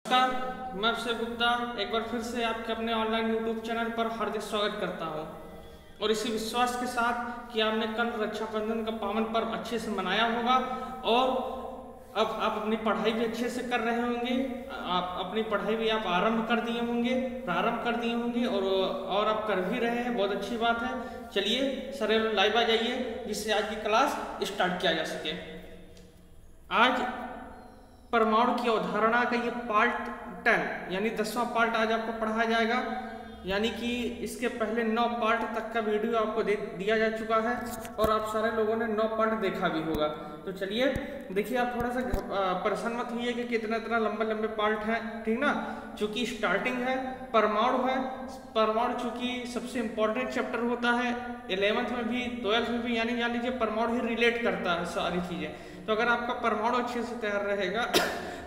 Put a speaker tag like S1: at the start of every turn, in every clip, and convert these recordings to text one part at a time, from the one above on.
S1: नमस्कार, मैं अक्षय गुप्ता एक बार फिर से आपके अपने ऑनलाइन यूट्यूब चैनल पर हार्दिक स्वागत करता हूं और इसी विश्वास के साथ कि आपने कल रक्षाबंधन का पावन पर्व अच्छे से मनाया होगा और अब आप अपनी पढ़ाई भी अच्छे से कर रहे होंगे। आप अपनी पढ़ाई भी आप प्रारंभ कर दिए होंगे और आप कर भी रहे हैं, बहुत अच्छी बात है। चलिए सर लाइव आ जाइए जिससे आज की क्लास स्टार्ट किया जा सके। आज परमाणु की अवधारणा का ये पार्ट 10 यानी 10वां पार्ट आज आपको पढ़ाया जाएगा, यानी कि इसके पहले 9 पार्ट तक का वीडियो आपको दिया जा चुका है और आप सारे लोगों ने 9 पार्ट देखा भी होगा। तो चलिए देखिए, आप थोड़ा सा परेशान मत होइए कि कितना इतना लंबे पार्ट हैं, ठीक ना। चूंकि स्टार्टिंग है, परमाणु है, परमाणु चूंकि सबसे इम्पोर्टेंट चैप्टर होता है 11th में भी 12th में भी, यानी जान लीजिए परमाणु ही रिलेट करता है सारी चीज़ें। तो अगर आपका परमाणु अच्छे से तैयार रहेगा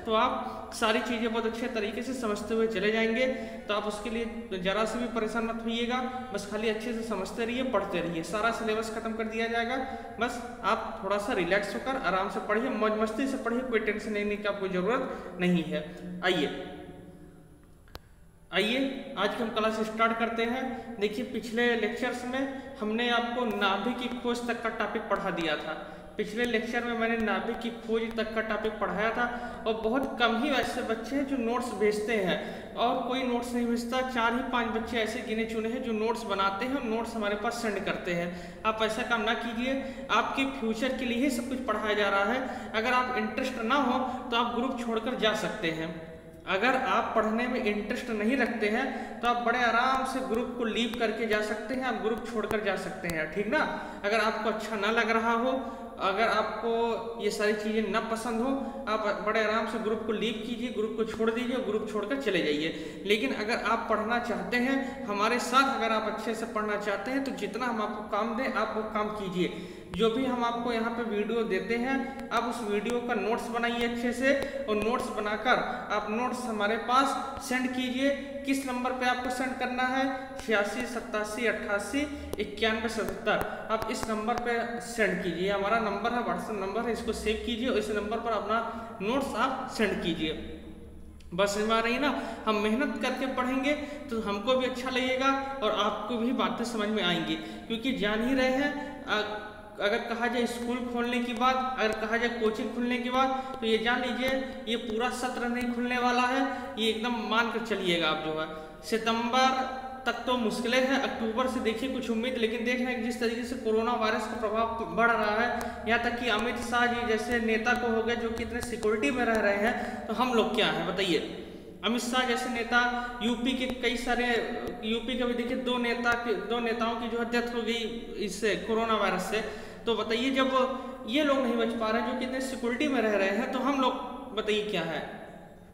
S1: तो आप सारी चीज़ें बहुत अच्छे तरीके से समझते हुए चले जाएंगे। तो आप उसके लिए ज़रा से भी परेशान मत होइएगा, बस खाली अच्छे से समझते रहिए, पढ़ते रहिए। सारा सिलेबस खत्म कर दिया जाएगा, बस आप थोड़ा सा रिलैक्स होकर आराम से पढ़िए, मौज मस्ती से पढ़िए, कोई टेंशन लेने की आपको ज़रूरत नहीं है। आइए आज की हम क्लास स्टार्ट करते हैं। देखिए, पिछले लेक्चर्स में हमने आपको नाभिक की खोज तक का टॉपिक पढ़ा दिया था। पिछले लेक्चर में मैंने नाभिक की खोज तक का टॉपिक पढ़ाया था और बहुत कम ही ऐसे बच्चे हैं जो नोट्स भेजते हैं और कोई नोट्स नहीं भेजता। 4 ही 5 बच्चे ऐसे गिने चुने हैं जो नोट्स बनाते हैं और नोट्स हमारे पास सेंड करते हैं। आप ऐसा काम ना कीजिए, आपके फ्यूचर के लिए ही सब कुछ पढ़ाया जा रहा है। अगर आप इंटरेस्ट ना हो तो आप ग्रुप छोड़कर जा सकते हैं। अगर आप पढ़ने में इंटरेस्ट नहीं रखते हैं तो आप बड़े आराम से ग्रुप को लीव करके जा सकते हैं, आप ग्रुप छोड़कर जा सकते हैं, ठीक ना। अगर आपको अच्छा ना लग रहा हो, अगर आपको ये सारी चीज़ें ना पसंद हो, आप बड़े आराम से ग्रुप को लीव कीजिए, ग्रुप को छोड़ दीजिए और ग्रुप छोड़कर चले जाइए। लेकिन अगर आप पढ़ना चाहते हैं हमारे साथ, अगर आप अच्छे से पढ़ना चाहते हैं तो जितना हम आपको काम दें आप वो काम कीजिए। जो भी हम आपको यहाँ पे वीडियो देते हैं आप उस वीडियो का नोट्स बनाइए अच्छे से और नोट्स बनाकर आप नोट्स हमारे पास सेंड कीजिए। किस नंबर पे आपको सेंड करना है? 86 87 88 91 77। आप इस नंबर पे सेंड कीजिए, हमारा नंबर है, व्हाट्सएप नंबर है, इसको सेव कीजिए और इस नंबर पर अपना नोट्स आप सेंड कीजिए। बस समझ में आ रही है ना। हम मेहनत करके पढ़ेंगे तो हमको भी अच्छा लगेगा और आपको भी बातें समझ में आएंगी, क्योंकि जान ही रहे हैं अगर कहा जाए स्कूल खोलने की बात, अगर कहा जाए कोचिंग खुलने की बात, तो ये जान लीजिए ये पूरा सत्र नहीं खुलने वाला है। ये एकदम मान कर चलिएगा आप, जो है सितंबर तक तो मुश्किलें हैं, अक्टूबर से देखिए कुछ उम्मीद। लेकिन देख रहे हैं जिस तरीके से कोरोना वायरस का प्रभाव बढ़ रहा है, यहाँ तक कि अमित शाह जी जैसे नेता को हो गए जो कि इतने सिक्योरिटी में रह रहे हैं, तो हम लोग क्या हैं बताइए। अमित शाह जैसे नेता, यूपी के कई सारे, यूपी के भी देखिए 2 नेताओं की जो है डेथ हो गई इससे, कोरोना वायरस से। तो बताइए जब ये लोग नहीं बच पा रहे हैं जो कितने सिक्योरिटी में रह रहे हैं, तो हम लोग बताइए क्या है,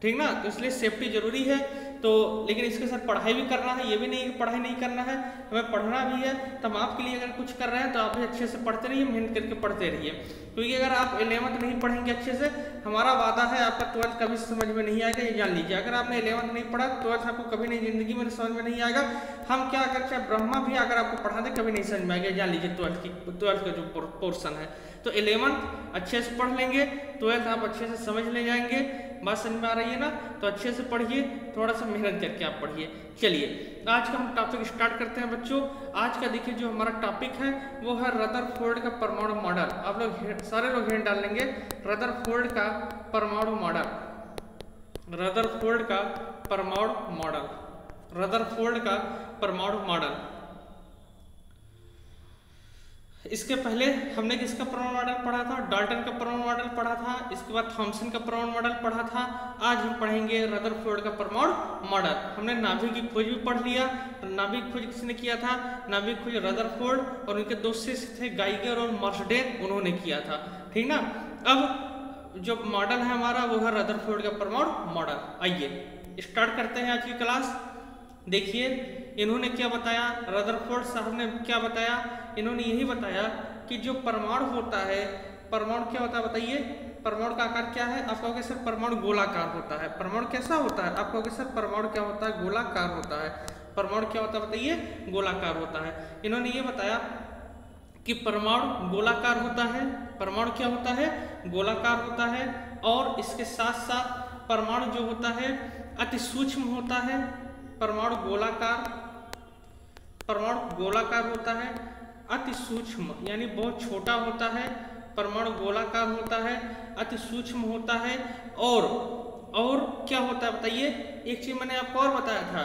S1: ठीक ना। तो इसलिए सेफ्टी जरूरी है। तो लेकिन इसके साथ पढ़ाई भी करना है, ये भी नहीं कि पढ़ाई नहीं करना है, हमें पढ़ना भी है। तो हम आपके लिए अगर कुछ कर रहे हैं तो आप भी अच्छे से पढ़ते रहिए, मेहनत करके पढ़ते रहिए। क्योंकि अगर आप 11th नहीं पढ़ेंगे अच्छे से, हमारा वादा है आपका 12th कभी समझ में नहीं आएगा, ये जान लीजिए। अगर आपने 11th नहीं पढ़ा 12th आपको कभी नहीं जिंदगी में समझ में नहीं आएगा। हम क्या अगर चाहे ब्रह्मा भी अगर आपको पढ़ा दे कभी नहीं समझ में आएगा, जान लीजिए। 12th का जो पोर्सन है, तो 11th अच्छे से पढ़ लेंगे, 12th आप अच्छे से समझ ले जाएंगे। बात समझ में आ रही है ना। तो अच्छे से पढ़िए, थोड़ा सा मेहनत करके आप पढ़िए। चलिए आज का हम टॉपिक स्टार्ट करते हैं बच्चों। आज का देखिए जो हमारा टॉपिक है वो है रदरफोर्ड का परमाणु मॉडल। आप लोग सारे लोग हिंट डाल लेंगे, रदरफोर्ड का परमाणु मॉडल, रदरफोर्ड का परमाणु मॉडल, रदरफोर्ड का परमाणु मॉडल। इसके पहले हमने किसका परमाणु मॉडल पढ़ा था? डाल्टन का परमाणु मॉडल पढ़ा था। इसके बाद थॉमसन का परमाणु मॉडल पढ़ा था। आज हम पढ़ेंगे रदरफोर्ड का परमाणु मॉडल। हमने नाभिक की खोज भी पढ़ लिया। नाभिक खोज किसने किया था? नाभिक खोज रदरफोर्ड और उनके 2 शिष्य थे गाइगर और मर्सडेन, उन्होंने किया था, ठीक ना। अब जो मॉडल है हमारा वो है रदरफोर्ड का परमाणु मॉडल। आइए स्टार्ट करते हैं आज की क्लास। देखिए इन्होंने क्या बताया, रदरफोर्ड साहब ने क्या बताया? इन्होंने यही बताया कि जो परमाणु होता है, परमाणु क्या होता है बताइए? परमाणु का आकार क्या है? आप कहोगे सर परमाणु गोलाकार होता है। परमाणु कैसा होता है? आप कहोगे सर परमाणु क्या होता है? गोलाकार होता है। परमाणु क्या होता है बताइए? गोलाकार होता है। इन्होंने ये बताया कि परमाणु गोलाकार होता है। परमाणु क्या होता है? गोलाकार होता है। और इसके साथ साथ परमाणु जो होता है अति सूक्ष्म होता है, परमाणु गोलाकार होता है, अति सूक्ष्म यानी बहुत छोटा होता है, परमाणु गोलाकार होता है, अति सूक्ष्म होता है, और क्या होता है बताइए, एक चीज मैंने आपको और बताया था,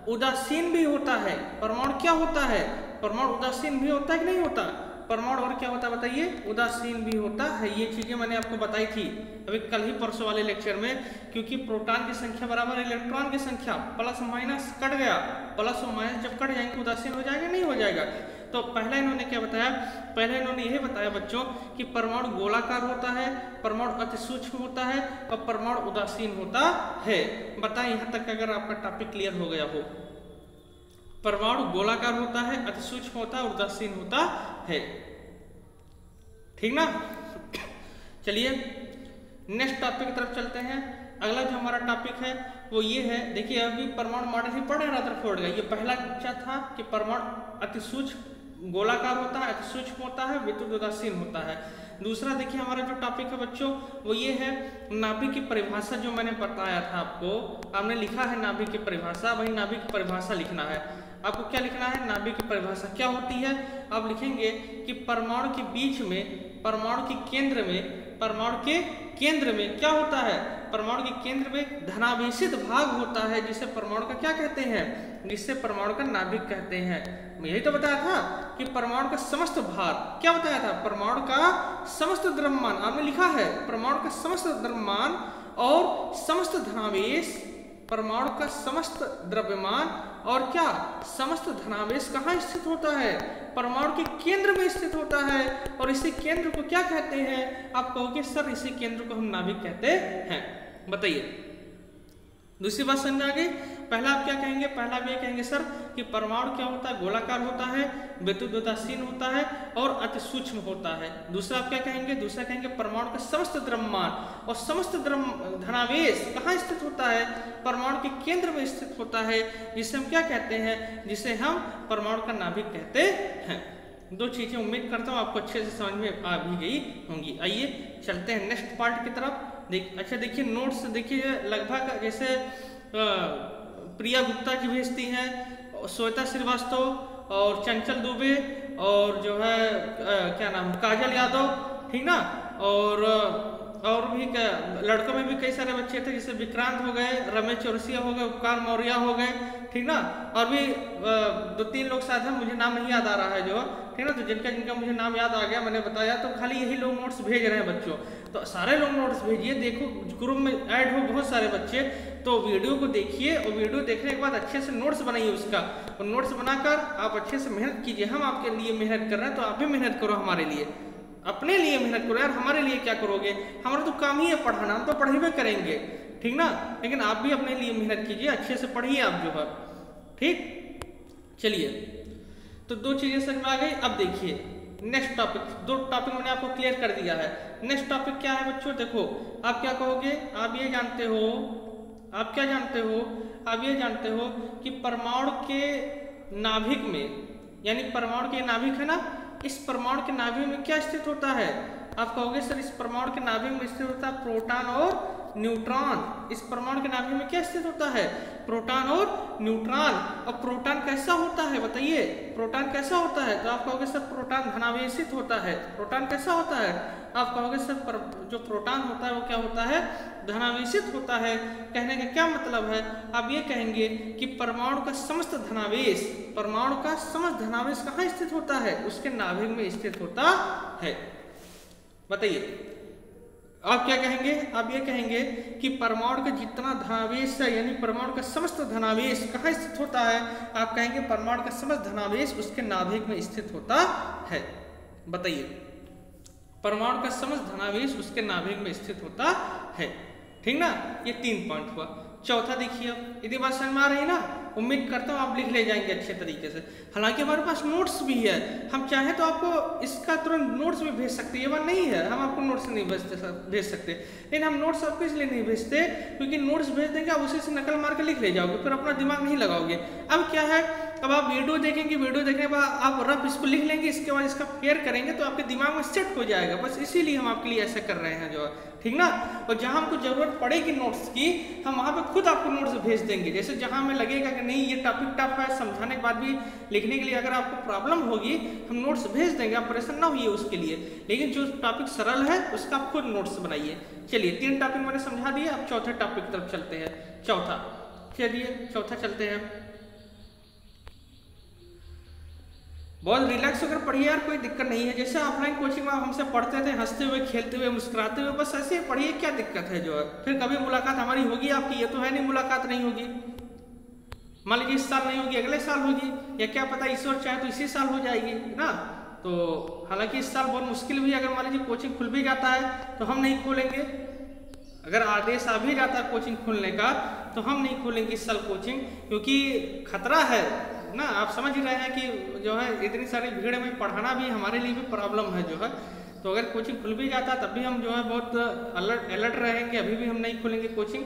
S1: उदासीन भी होता है। परमाणु क्या होता है, परमाणु उदासीन भी होता है कि नहीं होता, परमाणु और क्या होता है बताइए, उदासीन भी होता है। ये चीजें मैंने आपको बताई थी अभी कल ही परसों वाले लेक्चर में, क्योंकि प्रोटॉन की संख्या बराबर इलेक्ट्रॉन की संख्या, प्लस माइनस कट गया, प्लस और माइनस जब कट जाएंगे उदासीन हो जाएगा नहीं हो जाएगा। तो पहला इन्होंने क्या बताया, पहले इन्होंने यही बताया बच्चों कि परमाणु गोलाकार होता है, परमाणु अति सूक्ष्म होता है और परमाणु उदासीन होता है। बताएं यहाँ तक अगर आपका टॉपिक क्लियर हो गया हो। परमाणु गोलाकार होता है, अति सूक्ष्म होता है, उदासीन होता है, ठीक ना। चलिए नेक्स्ट टॉपिक की तरफ चलते हैं। अगला जो हमारा टॉपिक है वो ये है, देखिए अभी परमाणु मॉडल ही पढ़ रहे रदरफोर्ड का। ये पहला कक्षा था कि परमाणु अति सूक्ष्म गोलाकार होता है, अति सूक्ष्म होता है, विद्युत उदासीन होता है। दूसरा देखिए हमारा जो टॉपिक है बच्चों वो ये है नाभिक की परिभाषा, जो मैंने बताया था आपको, आपने लिखा है नाभिक की परिभाषा, वही नाभिक की परिभाषा लिखना है। आपको क्या लिखना है, नाभिक की परिभाषा क्या होती है। आप लिखेंगे कि परमाणु के बीच में, परमाणु के केंद्र में क्या होता है, परमाणु के केंद्र में धनावेशित भाग होता है, जिसे परमाणु का क्या कहते हैं, जिससे परमाणु का नाभिक कहते हैं। मैं यही तो बताया था कि परमाणु का समस्त भार, क्या बताया था, परमाणु का समस्त द्रव्यमान, आपने लिखा है परमाणु का समस्त द्रव्यमान और समस्त धनावेश, परमाणु का समस्त द्रव्यमान और क्या समस्त धनावेश कहाँ स्थित होता है, परमाणु के केंद्र में स्थित होता है। और इसी केंद्र को क्या कहते हैं, आप कहोगे सर इसी केंद्र को हम नाभिक कहते हैं। बताइए दूसरी बात समझ आ गई। पहला आप क्या कहेंगे, पहला आप ये कहेंगे सर कि परमाणु क्या होता है, गोलाकार होता है, विद्युत उदासीन होता है और अति सूक्ष्म होता है। दूसरा आप क्या कहेंगे, दूसरा कहेंगे परमाणु का समस्त द्रव्यमान और समस्त धनावेश कहाँ स्थित होता है, परमाणु के केंद्र में स्थित होता है, जिसे हम क्या कहते हैं, जिसे हम परमाणु का नाभिक कहते हैं। दो चीजें उम्मीद करता हूँ आपको अच्छे से समझ में आ भी गई होंगी। आइए चलते हैं नेक्स्ट पार्ट की तरफ। अच्छा देखिए नोट्स देखिए, लगभग जैसे प्रिया गुप्ता की भेजती हैं, श्वेता श्रीवास्तव और चंचल दुबे और जो है क्या नाम काजल यादव, ठीक ना, और भी लड़कों में भी कई सारे बच्चे थे, जैसे विक्रांत हो गए, रमेश चौरसिया हो गए, उपकार मौर्य हो गए, ठीक ना, और भी 2-3 लोग साथ हैं, मुझे नाम नहीं याद आ रहा है जो, ठीक ना। तो जिनका मुझे नाम याद आ गया मैंने बताया, तो खाली यही लोग नोट्स भेज रहे हैं बच्चों। तो सारे लोग नोट्स भेजिए, देखो ग्रुप में ऐड हो बहुत सारे बच्चे, तो वीडियो को देखिए और वीडियो देखने के बाद अच्छे से नोट्स बनाइए उसका, और नोट्स बनाकर आप अच्छे से मेहनत कीजिए। हम आपके लिए मेहनत कर रहे हैं तो आप भी मेहनत करो, हमारे लिए, अपने लिए मेहनत करो यार, हमारे लिए क्या करोगे, हमारा तो काम ही है पढ़ाना, हम तो पढ़ेबे करेंगे, ठीक ना, लेकिन आप भी अपने लिए मेहनत कीजिए, अच्छे से पढ़िए आप जो है, ठीक। चलिए तो दो चीजें समझ में आ गई। अब देखिए नेक्स्ट टॉपिक, 2 टॉपिक मैंने आपको क्लियर कर दिया है। नेक्स्ट टॉपिक क्या है बच्चों, देखो आप क्या कहोगे, आप ये जानते हो, आप क्या जानते हो, आप ये जानते हो कि परमाणु के नाभिक में, यानी परमाणु के नाभिक है ना, इस परमाणु के नाभिक में क्या स्थित होता है। आप कहोगे सर इस परमाणु के नाभिक में स्थित होता है प्रोटॉन और न्यूट्रॉन। इस परमाणु के नाभिक में क्या स्थित होता है, प्रोटॉन और न्यूट्रॉन। और प्रोटॉन कैसा होता है बताइए, प्रोटॉन कैसा होता है, तो आप कहोगे सर प्रोटॉन धनावेशित होता है। प्रोटॉन कैसा होता है, आप कहोगे सर जो प्रोटॉन होता है वो क्या होता है, धनावेशित होता है। कहने का क्या मतलब है, आप ये कहेंगे कि परमाणु का समस्त धनावेश, परमाणु का समस्त धनावेश कहाँ स्थित होता है, उसके नाभिक में स्थित होता है। बताइए आप क्या कहेंगे, आप ये कहेंगे कि परमाणु का जितना धनावेश है, यानी परमाणु का समस्त धनावेश कहाँ स्थित होता है, आप कहेंगे परमाणु का समस्त धनावेश उसके नाभिक में स्थित होता है। बताइए परमाणु का समस्त धनावेश उसके नाभिक में स्थित होता है, ठीक ना। ये 3 पॉइंट हुआ। चौथा देखिए, यदि बात समझ में आ रही है ना, उम्मीद करता हूँ आप लिख ले जाएंगे अच्छे तरीके से। हालांकि हमारे पास नोट्स भी है, हम चाहें तो आपको इसका तुरंत नोट्स भी भेज सकते हैं, ये बात नहीं है हम आपको नोट्स नहीं भेज सकते, लेकिन हम नोट्स आपको इसलिए नहीं भेजते क्योंकि नोट्स भेज देंगे आप उसी से नकल मार के लिख ले जाओगे, फिर अपना दिमाग नहीं लगाओगे। अब क्या है अब आप वीडियो देखेंगे, वीडियो देखने के बाद आप रफ इसको लिख लेंगे, इसके बाद इसका फेयर करेंगे तो आपके दिमाग में सेट हो जाएगा। बस इसीलिए हम आपके लिए ऐसा कर रहे हैं जो है, ठीक ना। और जहां हमको जरूरत पड़ेगी नोट्स की, हम वहां पे खुद आपको नोट्स भेज देंगे। जैसे जहां हमें लगेगा कि नहीं ये टॉपिक टफ है, समझाने के बाद भी लिखने के लिए अगर आपको प्रॉब्लम होगी, हम नोट्स भेज देंगे, आप परेशान ना होइए उसके लिए। लेकिन जो टॉपिक सरल है उसका आप खुद नोट्स बनाइए। चलिए 3 टॉपिक मैंने समझा दिए, अब चौथे टॉपिक की तरफ चलते हैं। चलिए चौथा चलते हैं। बहुत रिलैक्स होकर पढ़िए यार, कोई दिक्कत नहीं है। जैसे ऑफलाइन कोचिंग में आप हमसे पढ़ते थे, हंसते हुए, खेलते हुए, मुस्कुराते हुए, बस ऐसे ही पढ़िए, क्या दिक्कत है जो है। फिर कभी मुलाकात हमारी होगी आपकी, ये तो है नहीं मुलाकात नहीं होगी। मान लीजिए इस साल नहीं होगी, अगले साल होगी, या क्या पता ईश्वर चाहे तो इसी साल हो जाएगी ना। तो हालांकि इस साल बहुत मुश्किल भी, अगर मान लीजिए कोचिंग खुल भी जाता है तो हम नहीं खोलेंगे। अगर आदेश आ भी जाता है कोचिंग खोलने का तो हम नहीं खोलेंगे इस साल कोचिंग, क्योंकि खतरा है ना। आप समझ ही रहे हैं कि जो है इतनी सारी भीड़ में पढ़ाना भी हमारे लिए भी प्रॉब्लम है जो है। तो अगर कोचिंग खुल भी जाता तब भी हम जो है बहुत अलर्ट रहेंगे। अभी भी हम नहीं खोलेंगे कोचिंग।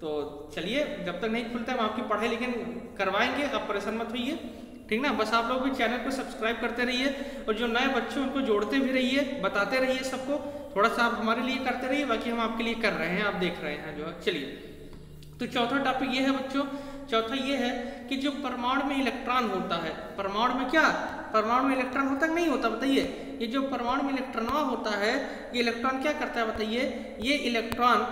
S1: तो चलिए, जब तक नहीं खुलता हम आपकी पढ़ाई लेकिन करवाएंगे, आप परेशान मत होइए, ठीक ना। बस आप लोग भी चैनल को सब्सक्राइब करते रहिए, और जो नए बच्चे उनको जोड़ते भी रहिए, बताते रहिए सबको। थोड़ा सा आप हमारे लिए करते रहिए, बाकी हम आपके लिए कर रहे हैं, आप देख रहे हैं जो है। चलिए, तो चौथा टॉपिक ये है बच्चों, चौथा ये है कि जो परमाणु में इलेक्ट्रॉन होता है, परमाणु में क्या, परमाणु में इलेक्ट्रॉन होता है नहीं होता, बताइए। ये जो परमाणु में इलेक्ट्रॉन होता है, ये इलेक्ट्रॉन क्या करता है बताइए। ये इलेक्ट्रॉन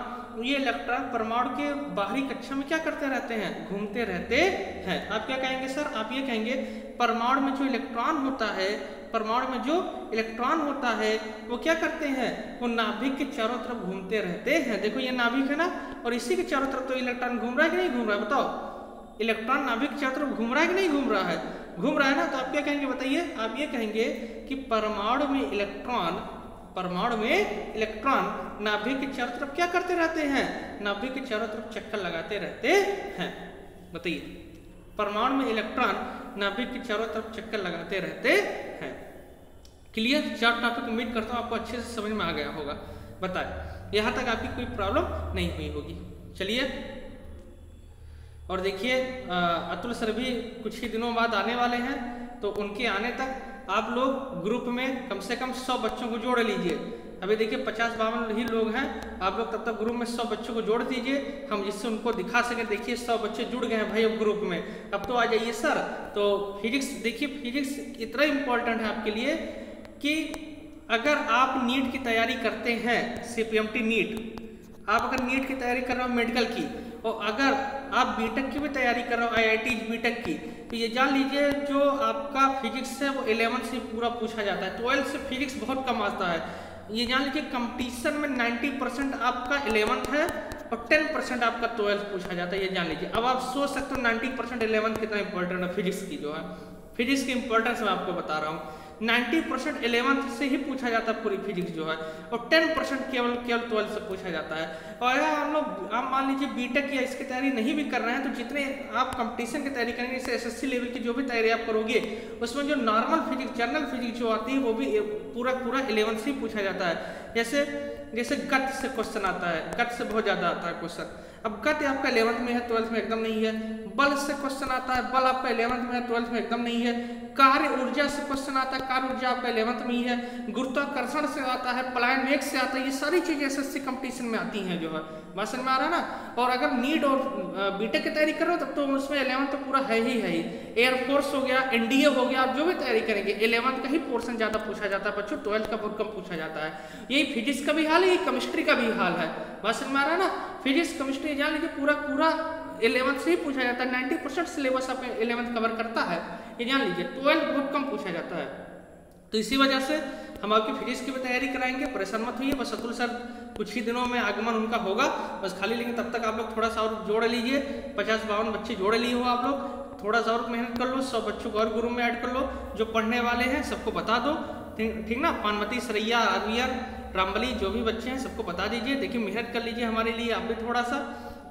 S1: परमाणु के बाहरी कक्षा में क्या करते रहते हैं, घूमते रहते हैं। आप क्या कहेंगे सर, आप ये कहेंगे परमाणु में जो इलेक्ट्रॉन होता है, परमाणु में जो इलेक्ट्रॉन होता है वो क्या करते हैं, वो नाभिक के चारों तरफ घूमते रहते हैं। देखो ये नाभिक है ना, और इसी के चारों तरफ तो इलेक्ट्रॉन घूम रहा है कि नहीं घूम रहा है, बताओ। इलेक्ट्रॉन नाभिक के चारों तरफ घूम रहा है कि नहीं घूम रहा है, घूम रहा है ना। तो आप क्या कहेंगे बताइए, आप ये कहेंगे कि परमाणु में इलेक्ट्रॉन नाभिक के चारों तरफ क्या करते रहते हैं, नाभिक के चारों तरफ चक्कर लगाते रहते हैं। बताइए, परमाणु में इलेक्ट्रॉन नाभिक के चारों तरफ चक्कर लगाते रहते हैं। क्लियर, 4 टॉपिक उम्मीद करता हूँ आपको अच्छे से समझ में आ गया होगा। बताए यहाँ तक आपकी कोई प्रॉब्लम नहीं हुई होगी। चलिए, और देखिए अतुल सर भी कुछ ही दिनों बाद आने वाले हैं, तो उनके आने तक आप लोग ग्रुप में कम से कम 100 बच्चों को जोड़ लीजिए। अभी देखिए 50-52 ही लोग हैं, आप लोग तब तक ग्रुप में 100 बच्चों को जोड़ दीजिए, हम जिससे उनको दिखा सके। देखिए 100 बच्चे जुड़ गए हैं भाई अब ग्रुप में, अब तो आ जाइए सर। तो फिजिक्स, देखिए फिजिक्स इतना इम्पोर्टेंट है आपके लिए कि अगर आप नीट की तैयारी करते हैं, CPMT नीट, आप अगर नीट की तैयारी कर रहे हो मेडिकल की, और अगर आप बीटेक की भी तैयारी कर रहे हो, IIT बीटेक की, तो ये जान लीजिए जो आपका फिजिक्स है वो 11th से पूरा पूछा जाता है। 12th से फिजिक्स बहुत कम आता है। ये जान लीजिए कंपटीशन में 90% आपका 11th है और 10% आपका 12th पूछा जाता है, ये जान लीजिए। अब आप सोच सकते हो 90% 11th कितना इंपॉर्टेंट है फिजिक्स की, जो है फिजिक्स की इंपॉर्टेंस मैं आपको बता रहा हूँ। 90% 11th से ही पूछा जाता है पूरी फिजिक्स जो है, और 10% केवल 12th से पूछा जाता है। और अगर हम लोग, आप मान लीजिए बीटेक या इसकी तैयारी नहीं भी कर रहे हैं, तो जितने आप कंपटीशन की तैयारी करेंगे, जैसे SSC लेवल की जो भी तैयारी आप करोगे, उसमें जो नॉर्मल फिजिक्स, जनरल फिजिक्स जो आती है वो भी पूरा 11th से ही पूछा जाता है। जैसे गत से क्वेश्चन आता है, गत से बहुत ज्यादा आता है क्वेश्चन। अब गति आपका 11th में है, 12th में एकदम नहीं है। बल से क्वेश्चन आता है, बल आपका 11th में है, 12th में एकदम नहीं है। कार्य ऊर्जा से क्वेश्चन आता है, कार्य ऊर्जा आपका 11th में ही है। गुरुत्वाकर्षण से आता है, पलायन वेग से आता है, ये सारी चीजें SSC कंपटीशन में आती हैं जो है। बात समझ में आ रहा है ना। और अगर नीट और बीटेक की तैयारी कर रहे हो तब तो उसमें 11th तो पूरा है ही। एयरफोर्स हो गया, NDA हो गया, आप जो भी तैयारी करेंगे 11th का ही पोर्शन ज्यादा पूछा जाता है बच्चों, 12th का बहुत कम पूछा जाता है। यही फिजिक्स का भी हाल है, यही केमिस्ट्री का भी हाल है। बात समझ में आ रहा है ना। फिजिक्स केमिस्ट्री जान लीजिए पूरा 11th से ही पूछा जाता है। 90% सिलेबस आप 11th कवर करता है, ये जान लीजिए। 12th बहुत कम पूछा जाता है। तो इसी वजह से हम आपकी फिजिक्स की भी तैयारी कराएंगे, परेशान मत होइए। बस अतुल सर कुछ ही दिनों में आगमन उनका होगा बस खाली, लेकिन तब तक आप लोग थोड़ा सा और जोड़ लीजिए। 50-52 बच्चे जोड़ लिए हो आप लोग, थोड़ा सा और मेहनत कर लो, 100 बच्चों को और ग्रुप में ऐड कर लो। जो पढ़ने वाले हैं सबको बता दो, ठीक ना। पानमती, सरैया, आरवीआर, रामबली, जो भी बच्चे हैं सबको बता दीजिए। देखिए मेहनत कर लीजिए हमारे लिए आप भी थोड़ा सा,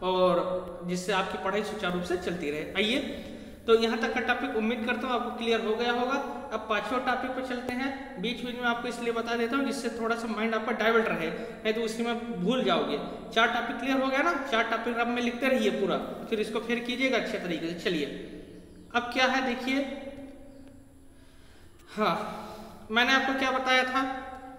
S1: और जिससे आपकी पढ़ाई सुचारू रूप से चलती रहे। आइए, तो यहाँ तक का टॉपिक उम्मीद करता हूँ आपको क्लियर हो गया होगा। अब 5वें टॉपिक पर चलते हैं। बीच में आपको इसलिए बता देता हूँ जिससे थोड़ा सा माइंड आपका डाइवर्ट रहे, नहीं तो उसी में भूल जाओगे। 4 टॉपिक क्लियर हो गया ना, 4 टॉपिक अब में लिखते रहिए पूरा, फिर इसको फिर कीजिएगा अच्छे तरीके से। चलिए अब क्या है देखिए, हाँ मैंने आपको क्या बताया था,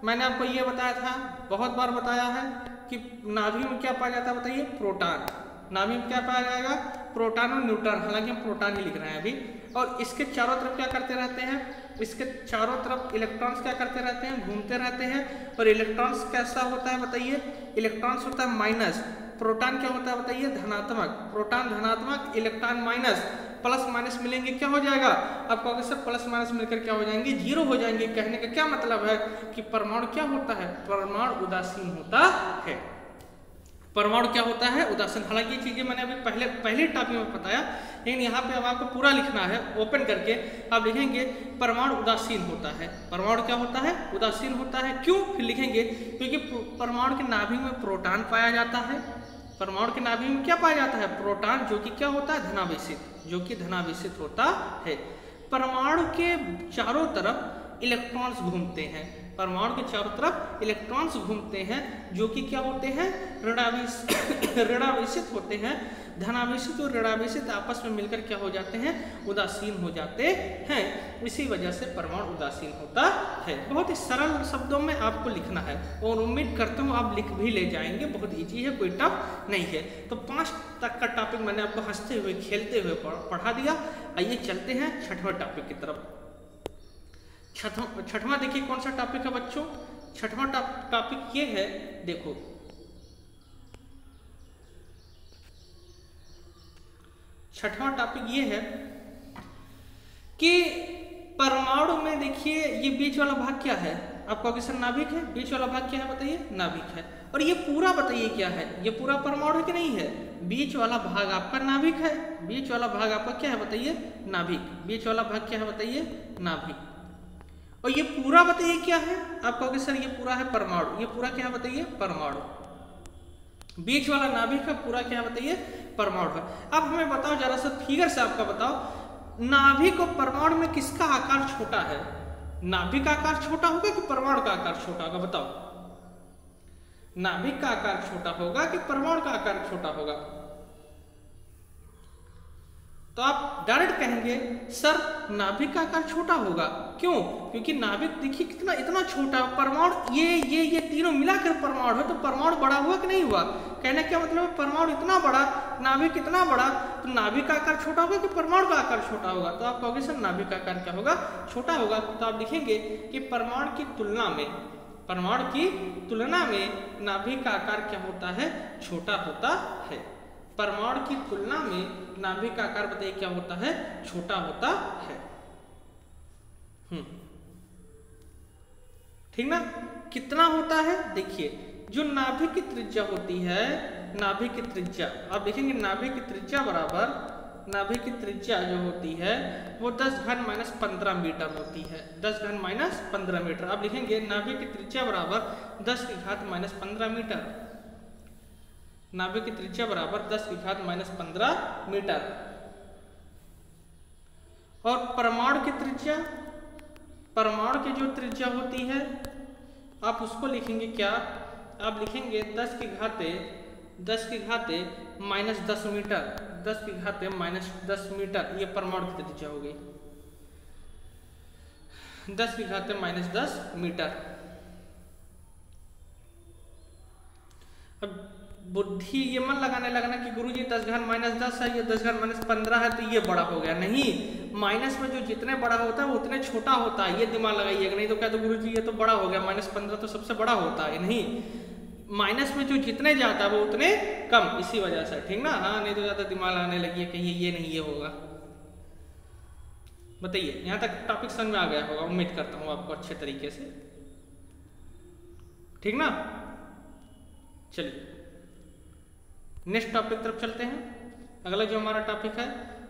S1: मैंने आपको ये बताया था, बहुत बार बताया है कि नाभि में क्या पाया जाता है बताइए, प्रोटॉन। नाभि में क्या पाया जाएगा, प्रोटॉन और न्यूट्रॉन, हालांकि हम प्रोटॉन ही लिख रहे हैं अभी। और इसके चारों तरफ क्या करते रहते हैं, इसके चारों तरफ इलेक्ट्रॉन्स क्या करते रहते हैं, घूमते रहते हैं। और इलेक्ट्रॉन्स कैसा होता है बताइए, इलेक्ट्रॉन्स होता है माइनस, प्रोटॉन क्या होता है बताइए, धनात्मक। प्रोटॉन धनात्मक, इलेक्ट्रॉन माइनस, प्लस माइनस मिलेंगे क्या हो जाएगा, आप कहोगे सर प्लस माइनस मिलकर क्या हो जाएंगे, जीरो हो जाएंगे। कहने का क्या मतलब है कि परमाणु क्या होता है, परमाणु उदासीन होता है। परमाणु क्या होता है, उदासीन। हालांकि ये चीजें मैंने अभी पहले टॉपिक में बताया, लेकिन यहाँ पे अब आपको पूरा लिखना है, ओपन करके आप लिखेंगे परमाणु उदासीन होता है। परमाणु क्या होता है, उदासीन होता है। क्यों, फिर लिखेंगे क्योंकि परमाणु के नाभि में प्रोटॉन पाया जाता है। परमाणु के नाभि में क्या पाया जाता है, प्रोटॉन, जो कि क्या होता है, धनावेशित, जो कि धनावेशित होता है। परमाणु के चारों तरफ इलेक्ट्रॉन्स घूमते हैं, परमाणु के चारों तरफ इलेक्ट्रॉन्स घूमते हैं, जो कि क्या होते हैं, ऋणावेशित होते हैं। धनावेशित और ऋणावेशित आपस में मिलकर क्या हो जाते हैं, उदासीन हो जाते हैं। इसी वजह से परमाणु उदासीन होता है। बहुत ही सरल शब्दों में आपको लिखना है और उम्मीद करता हूँ आप लिख भी ले जाएंगे। बहुत इजी है, कोई टफ नहीं है। तो 5 तक का टॉपिक मैंने आपको हंसते हुए खेलते हुए पढ़ा दिया। आइए चलते हैं छठवां टॉपिक की तरफ। छठवां देखिए कौन सा टॉपिक है बच्चों, छठवां टॉपिक ये है, देखो छठवां टॉपिक ये है कि परमाणु में देखिए ये बीच वाला भाग क्या है, आप कहोगे सर नाभिक है, बीच वाला भाग क्या है बताइए, नाभिक है। और ये पूरा बताइए क्या है, ये पूरा परमाणु है कि नहीं है, बीच वाला भाग आपका नाभिक है। बीच वाला भाग आपका क्या है बताइए, नाभिक। बीच वाला भाग क्या है बताइए, नाभिक। और ये पूरा बताइए क्या है, आप कहोगे सर ये पूरा है परमाणु, ये पूरा क्या है बताइए, परमाणु। बीच वाला नाभिक है, पूरा क्या है बताइए, परमाणु है। अब हमें बताओ जरा सा फिगर से आपका बताओ, नाभिक और परमाणु में किसका आकार छोटा है, नाभिक का आकार छोटा होगा कि परमाणु का आकार छोटा होगा, बताओ। नाभिक का आकार छोटा होगा कि परमाणु का आकार छोटा होगा। तो आप डायरेक्ट कहेंगे सर नाभिक का आकार छोटा होगा। क्यों, क्योंकि नाभिक देखिए कितना, इतना छोटा, परमाणु ये तीनों मिलाकर परमाणु है, तो परमाणु बड़ा हुआ कि नहीं हुआ। कहने क्या मतलब है, परमाणु इतना बड़ा, नाभिक इतना बड़ा, तो नाभिक का आकार छोटा होगा कि परमाणु का आकार छोटा होगा। तो आप कहोगे सर नाभिक का आकार क्या होगा, छोटा होगा। तो आप लिखेंगे कि परमाणु की तुलना में, परमाणु की तुलना में नाभिक का आकार क्या होता है, छोटा होता है। परमाणु की तुलना में नाभिक का आकार बताइए क्या होता है, छोटा होता है। ठीक ना, कितना होता है, देखिए जो नाभिक की त्रिज्या होती है, नाभिक की त्रिज्या आप देखेंगे, नाभिक की त्रिज्या बराबर, नाभिक की त्रिज्या जो होती है वो 10⁻⁻15 मीटर होती है। 10⁻⁻15 मीटर आप लिखेंगे, नाभिक की त्रिज्या बराबर 10⁻⁻15 मीटर। नाभिक की त्रिज्या बराबर 10⁻⁻15 मीटर। और परमाणु की त्रिज्या, परमाणु की जो त्रिज्या होती है आप उसको लिखेंगे क्या, आप लिखेंगे 10 की घाते -10 मीटर। 10 की घाते -10 मीटर, ये परमाणु की त्रिज्या हो गई, 10 की घाते -10 मीटर। अब बुद्धि ये मन लगाने लगना कि गुरुजी 10⁻−10 है, ये 10⁻−15 है तो ये बड़ा हो गया। नहीं, माइनस में जो जितने बड़ा होता है वो उतने छोटा होता है, ये दिमाग लगाइएगा। नहीं तो क्या तो गुरुजी ये तो बड़ा हो गया, -15 तो सबसे बड़ा होता है। नहीं, माइनस में जो जितने जाता है वो उतने कम, इसी वजह से। ठीक ना, हाँ, नहीं तो ज्यादा दिमाग लगाने लगी कहीं ये नहीं ये होगा। बताइए, यहाँ तक टॉपिक समझ में आ गया होगा, उम्मीद करता हूँ आपको अच्छे तरीके से। ठीक ना, चलिए नेक्स्ट टॉपिक तरफ चलते हैं। अगला जो हमारा टॉपिक है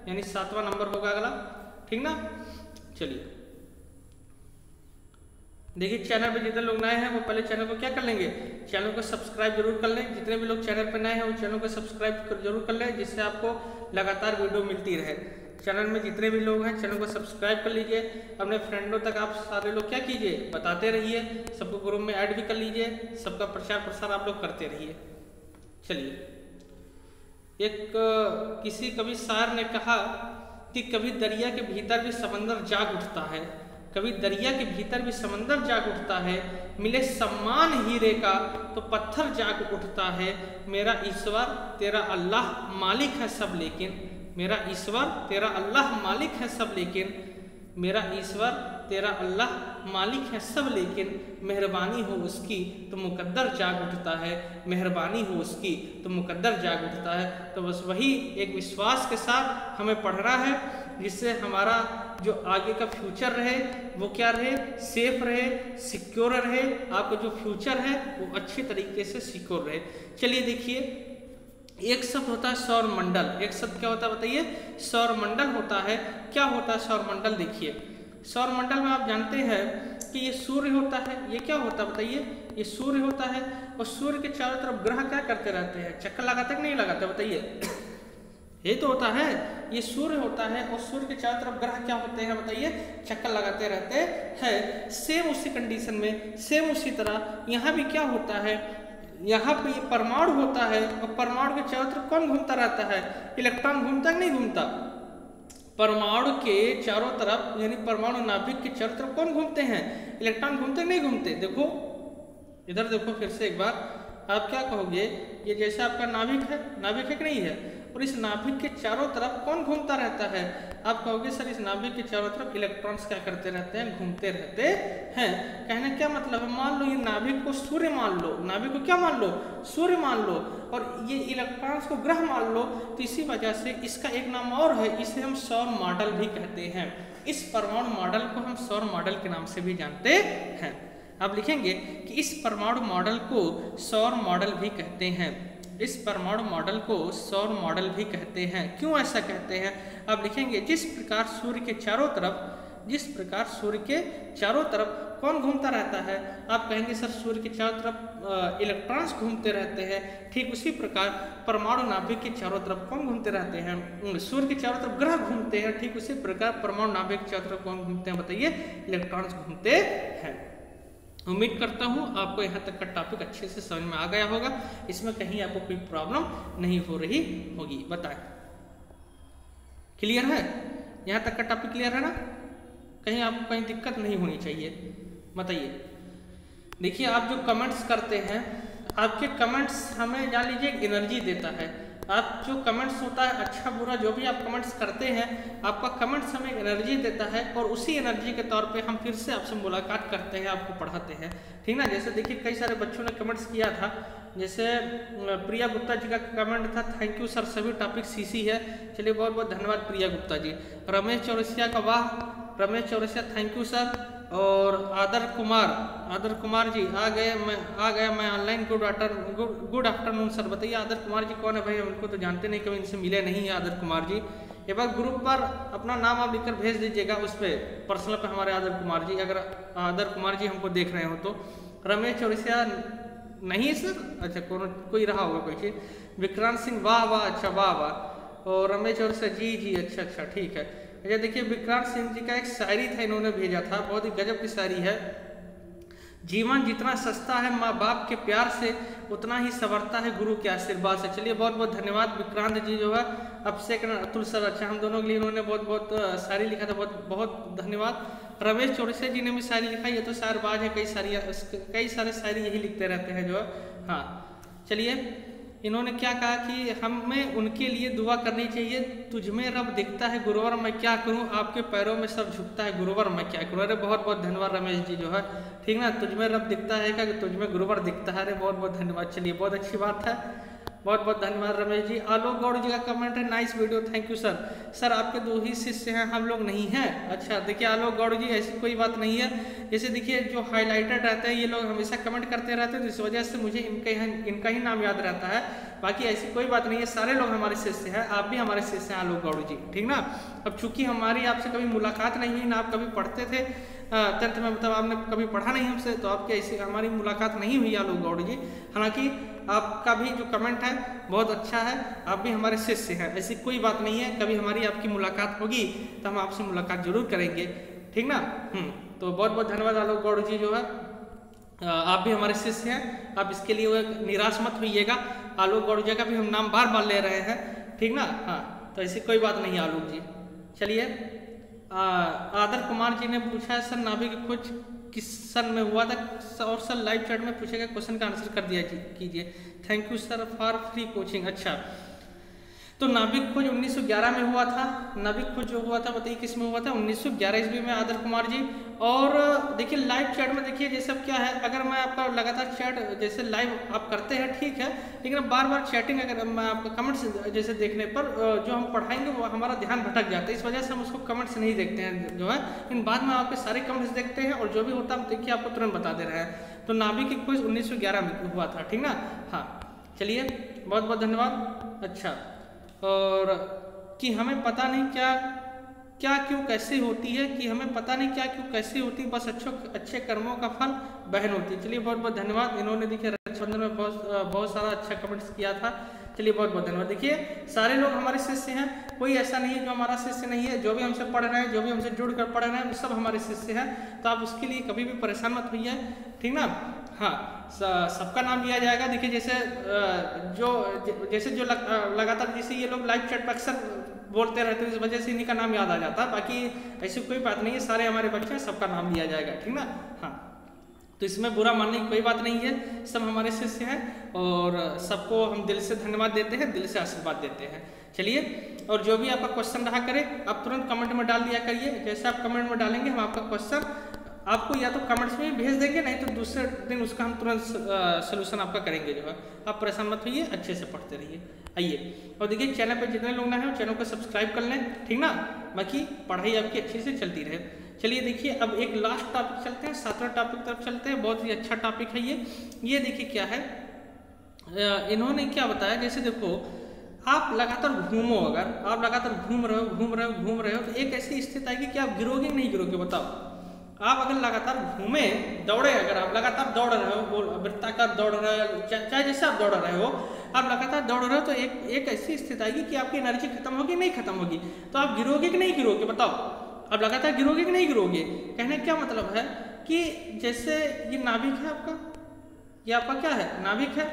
S1: यानी 7वां नंबर होगा अगला। ठीक ना, चलिए देखिए, चैनल पे जितने लोग नए हैं वो पहले चैनल को क्या कर लेंगे, चैनल को सब्सक्राइब जरूर कर लें। जितने भी लोग चैनल पे नए हैं वो चैनल को सब्सक्राइब जरूर कर लें, जिससे आपको लगातार वीडियो मिलती रहे। चैनल में जितने भी लोग हैं चैनल को सब्सक्राइब कर लीजिए। अपने फ्रेंडों तक आप सारे लोग क्या कीजिए, बताते रहिए, सबको ग्रुप में ऐड भी कर लीजिए, सबका प्रचार प्रसार आप लोग करते रहिए। चलिए, एक किसी कवि शायर ने कहा कि कभी दरिया के भीतर भी समंदर जाग उठता है, कभी दरिया के भीतर भी समंदर जाग उठता है, मिले सम्मान हीरे का तो पत्थर जाग उठता है। मेरा ईश्वर तेरा अल्लाह मालिक है सब लेकिन, मेरा ईश्वर तेरा अल्लाह मालिक है सब लेकिन, मेरा ईश्वर तेरा अल्लाह मालिक है सब लेकिन, मेहरबानी हो उसकी तो मुकद्दर जाग उठता है, मेहरबानी हो उसकी तो मुकद्दर जाग उठता है। तो बस वही एक विश्वास के साथ हमें पढ़ना है, जिससे हमारा जो आगे का फ्यूचर रहे वो क्या रहे, सेफ रहे, सिक्योर रहे, आपका जो फ्यूचर है वो अच्छे तरीके से सिक्योर रहे। चलिए देखिए, एक शब्द होता है सौर मंडल। एक शब्द क्या होता है बताइए, सौर मंडल होता है। क्या होता है सौर मंडल? देखिए, सौर मंडल में आप जानते हैं कि ये सूर्य होता है। ये क्या होता है बताइए, ये सूर्य होता है और सूर्य के चारों तरफ ग्रह क्या करते रहते हैं, चक्कर लगाते कि नहीं लगाते बताइए? ये तो होता है, ये सूर्य होता है और सूर्य के चारों तरफ ग्रह क्या होते हैं बताइए, चक्कर लगाते रहते हैं। सेम उसी कंडीशन में, सेम उसी तरह यहाँ भी क्या होता है, यहाँ पे परमाणु होता है और परमाणु के चारों तरफ कौन घूमता रहता है, इलेक्ट्रॉन घूमता कि नहीं घूमता? परमाणु के चारों तरफ यानी परमाणु नाभिक के चारों तरफ कौन घूमते हैं, इलेक्ट्रॉन घूमते कि नहीं घूमते? देखो इधर देखो फिर से एक बार, आप क्या कहोगे, ये जैसे आपका नाभिक है, नाभिक है कि नहीं है, और इस नाभिक के चारों तरफ कौन घूमता रहता है? आप कहोगे सर इस नाभिक के चारों तरफ इलेक्ट्रॉन्स क्या करते रहते हैं, घूमते रहते हैं। कहने क्या मतलब है, मान लो ये नाभिक को सूर्य मान लो, नाभिक को क्या मान लो, सूर्य मान लो, और ये इलेक्ट्रॉन्स को ग्रह मान लो, तो इसी वजह से इसका एक नाम और है, इसे हम सौर मॉडल भी कहते हैं। इस परमाणु मॉडल को हम सौर मॉडल के नाम से भी जानते हैं। आप लिखेंगे कि इस परमाणु मॉडल को सौर मॉडल भी कहते हैं, इस परमाणु मॉडल को सौर मॉडल भी कहते हैं। क्यों ऐसा कहते हैं? आप लिखेंगे जिस प्रकार सूर्य के चारों तरफ, जिस प्रकार सूर्य के चारों तरफ कौन घूमता रहता है, आप कहेंगे सर सूर्य के चारों तरफ इलेक्ट्रॉन्स घूमते रहते हैं, ठीक उसी प्रकार परमाणु नाभिक के चारों तरफ कौन घूमते रहते हैं, सूर्य के चारों तरफ ग्रह घूमते हैं, ठीक उसी प्रकार परमाणु नाभिक के चारों तरफ कौन घूमते हैं बताइए, इलेक्ट्रॉन्स घूमते हैं। उम्मीद करता हूँ आपको यहाँ तक का टॉपिक अच्छे से समझ में आ गया होगा, इसमें कहीं आपको कोई प्रॉब्लम नहीं हो रही होगी। बताएं, क्लियर है? यहाँ तक का टॉपिक क्लियर है ना? कहीं आपको कहीं दिक्कत नहीं होनी चाहिए। बताइए, देखिए आप जो कमेंट्स करते हैं, आपके कमेंट्स हमें जान लीजिए एनर्जी देता है। आप जो कमेंट्स होता है, अच्छा बुरा जो भी आप कमेंट्स करते हैं, आपका कमेंट्स हमें एनर्जी देता है और उसी एनर्जी के तौर पे हम फिर से आपसे मुलाकात करते हैं, आपको पढ़ाते हैं, ठीक ना। जैसे देखिए कई सारे बच्चों ने कमेंट्स किया था, जैसे प्रिया गुप्ता जी का कमेंट था, थैंक यू सर सभी टॉपिक सीसी है। चलिए बहुत बहुत धन्यवाद प्रिया गुप्ता जी। रमेश चौरसिया का वाह, Ramesh Chaurasia thank you sir. और आदर कुमार जी आ गया मैं ऑनलाइन। Good afternoon sir. बताइए आदर कुमार जी कौन है भाई, उनको तो जानते नहीं, कभी इनसे मिले नहीं है आदर कुमार जी। एक बार ग्रुप पर अपना नाम आप लिखकर भेज दीजिएगा, उस पर पर्सनल पे हमारे आदर कुमार जी, अगर आदर कुमार जी हमको देख रहे हो तो। रमेश चौरसिया नहीं है सर, अच्छा कोई रहा होगा कोई चीज़। विक्रांत सिंह वाह वाह, अच्छा वाह वाह। और रमेश चौरसिया जी अच्छा ठीक है। अच्छा देखिए विक्रांत सिंह जी का एक शायरी था, इन्होंने भेजा था, बहुत ही गजब की शायरी है। जीवन जितना सस्ता है माँ बाप के प्यार से, उतना ही संवरता है गुरु के आशीर्वाद से। चलिए बहुत बहुत धन्यवाद विक्रांत जी जो है। अभिषेक अतुल सर, अच्छा हम दोनों के लिए इन्होंने बहुत बहुत शायरी लिखा था, बहुत बहुत धन्यवाद। रमेश चौरसिया जी ने भी शायरी लिखा, ये तो शायरबाज है, कई सारे शायरी यही लिखते रहते हैं जो है। हाँ चलिए, इन्होंने क्या कहा कि हमें उनके लिए दुआ करनी चाहिए। तुझमें रब दिखता है गुरुवर मैं क्या करूं, आपके पैरों में सब झुकता है गुरुवर मैं क्या करूं। अरे बहुत बहुत धन्यवाद रमेश जी जो है, ठीक ना। तुझमें रब दिखता है क्या, कि तुझमें गुरुवर दिखता है। अरे बहुत बहुत धन्यवाद, चलिए बहुत अच्छी बात है, बहुत बहुत धन्यवाद रमेश जी। आलोक गौड़ जी का कमेंट है, nice video thank you sir. Sir आपके 2 ही शिष्य हैं, हम लोग नहीं हैं। अच्छा देखिए आलोक गौड़ जी ऐसी कोई बात नहीं है। जैसे देखिए जो हाईलाइटेड रहते हैं ये लोग हमेशा कमेंट करते रहते हैं, तो इस वजह से मुझे इनका ही नाम याद रहता है, बाकी ऐसी कोई बात नहीं है। सारे लोग हमारे शिष्य हैं, आप भी हमारे शिष्य हैं आलोक गौड़ जी, ठीक ना। अब चूंकि हमारी आपसे कभी मुलाकात नहीं हुई ना, आप कभी पढ़ते थे 10th में, मतलब आपने कभी पढ़ा नहीं हमसे, तो आपकी ऐसी हमारी मुलाकात नहीं हुई आलोक गौड़ जी। हालांकि आपका भी जो कमेंट है बहुत अच्छा है, आप भी हमारे शिष्य हैं, ऐसी कोई बात नहीं है। कभी हमारी आपकी मुलाकात होगी तो हम आपसे मुलाकात जरूर करेंगे, ठीक ना। तो बहुत बहुत धन्यवाद आलोक गौड़ जी जो है, आप भी हमारे शिष्य हैं, आप इसके लिए निराश मत होइएगा। आलोक गौड़ जी का भी हम नाम बार बार ले रहे हैं, ठीक ना। हाँ तो ऐसी कोई बात नहीं है आलोक जी, चलिए, आदर कुमार जी ने पूछा है सर नाभि की खोज किस सन में हुआ था, और सर लाइव चैट में पूछे गए क्वेश्चन का आंसर कर दिया कीजिए। Thank you sir for free coaching. अच्छा, तो नाभिक खोज 1911 में हुआ था। नाभिक खोज जो हुआ था बताइए किस में हुआ था, 1911 ईस्वी में, आदर कुमार जी। और देखिए लाइव चैट में देखिए जैसे क्या है, अगर मैं आपका लगातार चैट जैसे लाइव आप करते हैं ठीक है, लेकिन बार बार चैटिंग अगर मैं आपका कमेंट्स जैसे देखने पर जो हम पढ़ाएंगे वो हमारा ध्यान भटक जाता है, इस वजह से हम उसको कमेंट्स नहीं देखते हैं जो है, लेकिन बाद में आपके सारे कमेंट्स देखते हैं और जो भी होता है देखिए आपको तुरंत बता दे रहे हैं। तो नाभिक की खोज 1911 में हुआ था, ठीक ना। हाँ चलिए, बहुत बहुत धन्यवाद। अच्छा, और कि हमें पता नहीं क्या क्यों कैसे होती है, कि हमें पता नहीं क्या क्यों कैसे होती, बस अच्छे कर्मों का फल बहन होती है। चलिए बहुत बहुत धन्यवाद। इन्होंने देखिए रक्षाबंधन में बहुत सारा अच्छा कमेंट्स किया था। चलिए बहुत बहुत धन्यवाद। देखिए सारे लोग हमारे शिष्य हैं, कोई ऐसा नहीं है जो हमारा शिष्य नहीं है। जो भी हमसे पढ़ रहे हैं, जो भी हमसे जुड़ कर पढ़ रहे हैं, वो सब हमारे शिष्य हैं। तो आप उसके लिए कभी भी परेशान मत होइए, ठीक ना। हाँ, सबका नाम लिया जाएगा। देखिए जैसे जो लगातार जैसे ये लोग लाइव चैट पर अक्सर बोलते रहते हैं, इस वजह से इन्हीं का नाम याद आ जाता है। बाकी ऐसी कोई बात नहीं है, सारे हमारे बच्चे हैं, सबका नाम लिया जाएगा, ठीक ना। हाँ, तो इसमें बुरा मानने की कोई बात नहीं है, सब हमारे शिष्य हैं और सबको हम दिल से धन्यवाद देते हैं, दिल से आशीर्वाद देते हैं। चलिए, और जो भी आपका क्वेश्चन रहा करे आप तुरंत कमेंट में डाल दिया करिए। जैसे आप कमेंट में डालेंगे हम आपका क्वेश्चन आपको या तो कमेंट्स में भेज देंगे, नहीं तो दूसरे दिन उसका हम तुरंत सोल्यूशन आपका करेंगे जो है। आप परेशान मत होइए, अच्छे से पढ़ते रहिए। आइए, और देखिए चैनल पर जितने लोग ना हैं चैनल को सब्सक्राइब कर लें, ठीक ना, बाकी पढ़ाई आपकी अच्छे से चलती रहे। चलिए देखिए, अब एक लास्ट टॉपिक चलते हैं, 7वां टॉपिक तरफ चलते हैं। बहुत ही अच्छा टॉपिक है ये देखिए क्या है, इन्होंने क्या बताया। जैसे देखो, आप लगातार घूमो, अगर आप लगातार घूम रहे हो तो एक ऐसी स्थिति आएगी कि आप गिरोगे नहीं गिरोगे, बताओ। आप अगर लगातार घूमे दौड़े, अगर आप लगातार दौड़ रहे हो, वृत्ताकार दौड़ रहे हो, चाहे जैसे आप दौड़ रहे हो, आप लगातार दौड़ रहे हो तो एक ऐसी स्थिति आएगी कि आपकी एनर्जी खत्म होगी, नहीं खत्म होगी, तो आप गिरोगे कि नहीं गिरोगे, बताओ। आप लगातार गिरोगे कि नहीं गिरोगे। कहने का क्या मतलब है कि जैसे ये नाभिक है आपका, ये आपका क्या है, नाभिक है,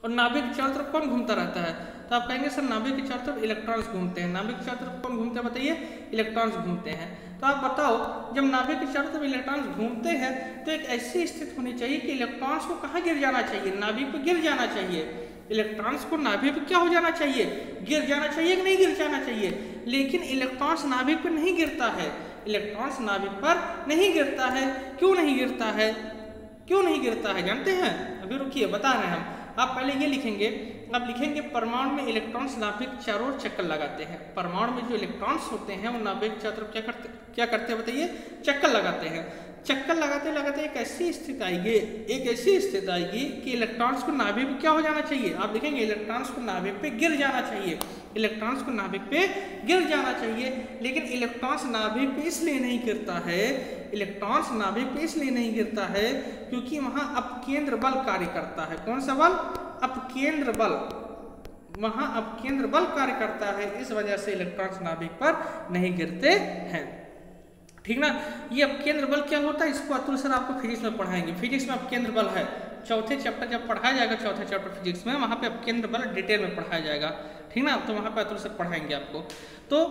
S1: और नाभिक के चारों तरफ कौन घूमता रहता है, तो आप कहेंगे सर नाभिक के चारों तरफ इलेक्ट्रॉन्स घूमते हैं। नाभिक के चारों तरफ कौन घूमते हैं बताइए, इलेक्ट्रॉन्स घूमते हैं। तो आप बताओ, जब नाभिक के चारों तरफ इलेक्ट्रॉन्स घूमते हैं तो एक ऐसी स्थिति होनी चाहिए कि इलेक्ट्रॉन्स को कहाँ गिर जाना चाहिए, नाभिक पर गिर जाना चाहिए। इलेक्ट्रॉन्स को नाभिक पर क्या हो जाना चाहिए, गिर जाना चाहिए कि नहीं गिर जाना चाहिए। लेकिन इलेक्ट्रॉन्स नाभिक पर नहीं गिरता है, इलेक्ट्रॉन्स नाभिक पर नहीं गिरता है। क्यों नहीं गिरता है, क्यों नहीं गिरता है जानते हैं, अभी रुकिए बता रहे हैं हम। आप पहले ये लिखेंगे, आप लिखेंगे परमाणु में इलेक्ट्रॉन्स नाभिक चारों ओर चक्कर लगाते हैं। परमाणु में जो इलेक्ट्रॉन्स होते हैं वो नाभिक चारों तरफ क्या करते हैं बताइए, चक्कर लगाते हैं। चक्कर लगाते लगाते एक ऐसी स्थिति आएगी कि इलेक्ट्रॉन्स को नाभिक पे क्या हो जाना चाहिए। आप देखेंगे इलेक्ट्रॉन्स को नाभिक पे गिर जाना चाहिए, इलेक्ट्रॉन्स को नाभिक पे गिर जाना चाहिए। लेकिन इलेक्ट्रॉन्स नाभिक पे इसलिए नहीं गिरता है, इलेक्ट्रॉन्स नाभिक पे इसलिए नहीं गिरता है क्योंकि वहां अपकेंद्र बल कार्य करता है। कौन सा बल, अपकेंद्र बल, वहां अपकेंद्र बल कार्य करता है। इस वजह से इलेक्ट्रॉन्स नाभिक पर नहीं गिरते हैं, ठीक ना। ये अपकेंद्र बल क्या होता है, इसको अतुल सर आपको फिजिक्स में पढ़ाएंगे। फिजिक्स में अपकेंद्र बल है, चौथे चैप्टर जब पढ़ाया जाएगा, चौथा चैप्टर फिजिक्स में, वहां पे अपकेंद्र बल डिटेल में पढ़ाया जाएगा, ठीक ना। तो वहां पे अतुल सर पढ़ाएंगे आपको। तो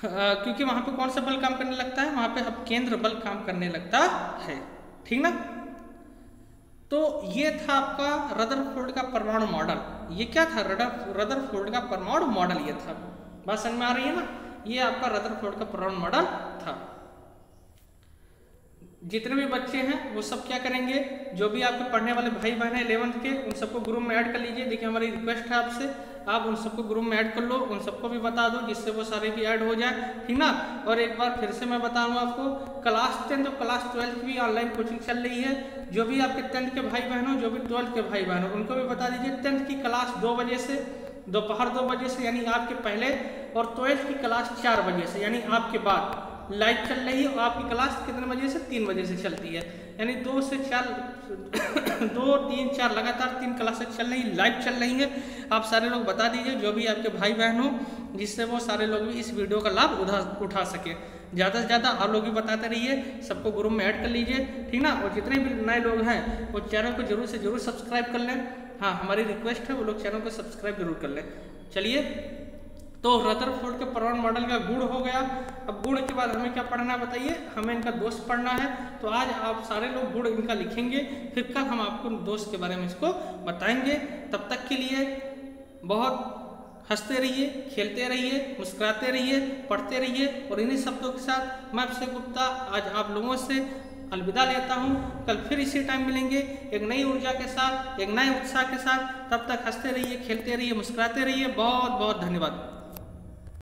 S1: क्योंकि वहां पे कौन सा बल काम करने लगता है, वहां पे अपकेंद्र बल काम करने लगता है, ठीक ना। तो ये था आपका रदरफोर्ड का परमाणु मॉडल। ये क्या था, रदरफोर्ड का परमाणु मॉडल ये था। बात समझ में आ रही है ना, ये आपका रदरफोर्ड का परमाणु मॉडल था। जितने भी बच्चे हैं वो सब क्या करेंगे, जो भी आपके पढ़ने वाले भाई बहन हैं 11th के, उन सबको ग्रुप में ऐड कर लीजिए। देखिए हमारी रिक्वेस्ट है आपसे, आप उन सबको ग्रुप में ऐड कर लो, उन सबको भी बता दो जिससे वो सारे भी ऐड हो जाए, ठीक ना। और एक बार फिर से मैं बता दूँ आपको, क्लास 10 और क्लास 12 की भी ऑनलाइन कोचिंग चल रही है। जो भी आपके 10th के भाई बहन हो, जो भी 12th के भाई बहन हो, उनको भी बता दीजिए 10th की क्लास 2 बजे से, दोपहर 2 बजे से यानी आपके पहले, और 12th की क्लास 4 बजे से यानी आपके बाद लाइव चल रही है। और आपकी क्लास कितने बजे से, 3 बजे से चलती है, यानी 2 से 4 2, 3, 4 लगातार 3 क्लासेस चल रही, लाइव चल रही है। आप सारे लोग बता दीजिए जो भी आपके भाई बहन हो, जिससे वो सारे लोग भी इस वीडियो का लाभ उठा सके। ज़्यादा से ज़्यादा आप लोग भी बताते रहिए, सबको ग्रुप में ऐड कर लीजिए, ठीक ना। और जितने भी नए लोग हैं वो चैनल को जरूर से जरूर सब्सक्राइब कर लें। हाँ, हमारी रिक्वेस्ट है वो लोग चैनल को सब्सक्राइब जरूर कर लें। चलिए, तो रदरफोर्ड के परमाणु मॉडल का गुण हो गया। अब गुण के बाद हमें क्या पढ़ना है बताइए, हमें इनका दोष पढ़ना है। तो आज आप सारे लोग गुण इनका लिखेंगे, फिर कल हम आपको दोष के बारे में इसको बताएंगे। तब तक के लिए बहुत हंसते रहिए, खेलते रहिए, मुस्कुराते रहिए, पढ़ते रहिए। और इन्हीं शब्दों के साथ मैं अभिषेक गुप्ता आज आप लोगों से अलविदा लेता हूँ। कल फिर इसी टाइम मिलेंगे एक नई ऊर्जा के साथ, एक नए उत्साह के साथ। तब तक हंसते रहिए, खेलते रहिए, मुस्कुराते रहिए। बहुत बहुत धन्यवाद।